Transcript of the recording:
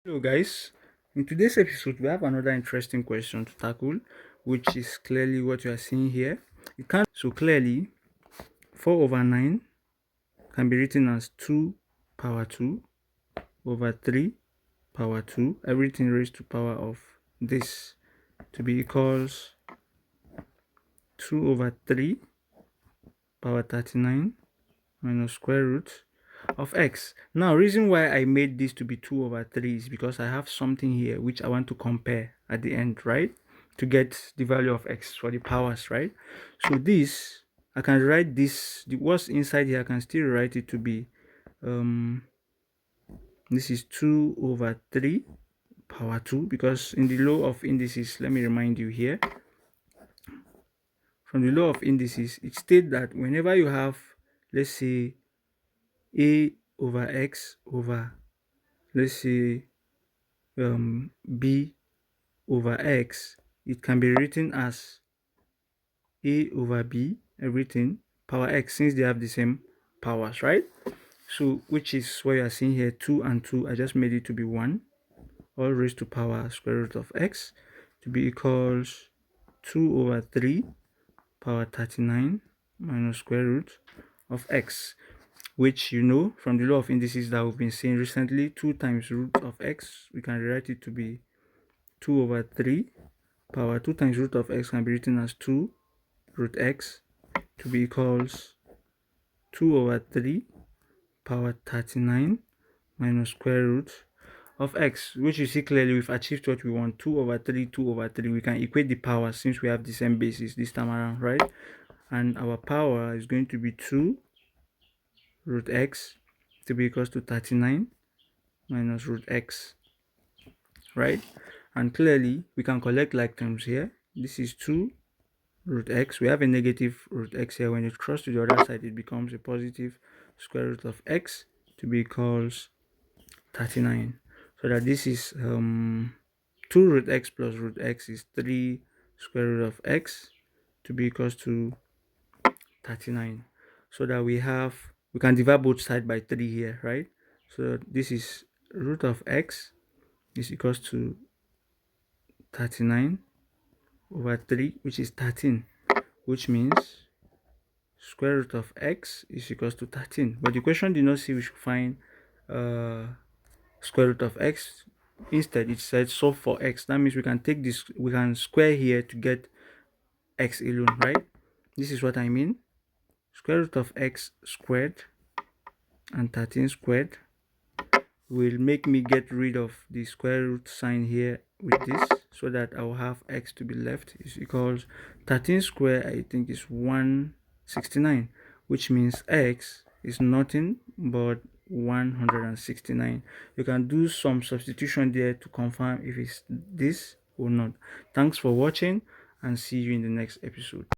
Hello, guys. In today's episode, we have another interesting question to tackle, which is clearly what you are seeing here. It can so clearly 4 over 9 can be written as 2 power 2 over 3 power 2, everything raised to power of this to be equals 2 over 3 power 39 minus square root of x. Now, reason why I made this to be 2 over 3 is because I have something here which I want to compare at the end, right? To get the value of x for the powers, right? So this, I can write this, what's inside here, I can still write it to be, this is 2 over 3 power 2, because in the law of indices, let me remind you here, from the law of indices, it states that whenever you have, let's say, a over x over, let's say, b over x, it can be written as a over b, everything, power x, since they have the same powers, right? So which is what you are seeing here, 2 and 2, I just made it to be 1, all raised to power square root of x to be equals 2 over 3 power 39 minus square root of x, which you know from the law of indices that we've been seeing recently, 2 times root of x, we can rewrite it to be 2 over 3 power 2 times root of x can be written as 2 root x to be equals 2 over 3 power 39 minus square root of x, which you see clearly we've achieved what we want, 2 over 3, 2 over 3. We can equate the powers since we have the same basis this time around, right? And our power is going to be 2 root x to be equals to 39 minus root x, right? And clearly we can collect like terms here. This is 2 root x. We have a negative root x here. When it crosses to the other side, it becomes a positive square root of x to be equals 39. So that this is 2 root x plus root x is 3 square root of x to be equals to 39. So that we can divide both sides by 3 here, right? So this is root of x is equals to 39 over 3, which is 13, which means square root of x is equals to 13. But the question did not say we should find square root of x. Instead, it said solve for x. That means we can take this, we can square here to get x alone, right? This is what I mean. Square root of x squared and 13 squared will make me get rid of the square root sign here with this, so that I will have x to be left is equals 13 squared, I think, is 169, which means x is nothing but 169. You can do some substitution there to confirm if it's this or not. Thanks for watching and see you in the next episode.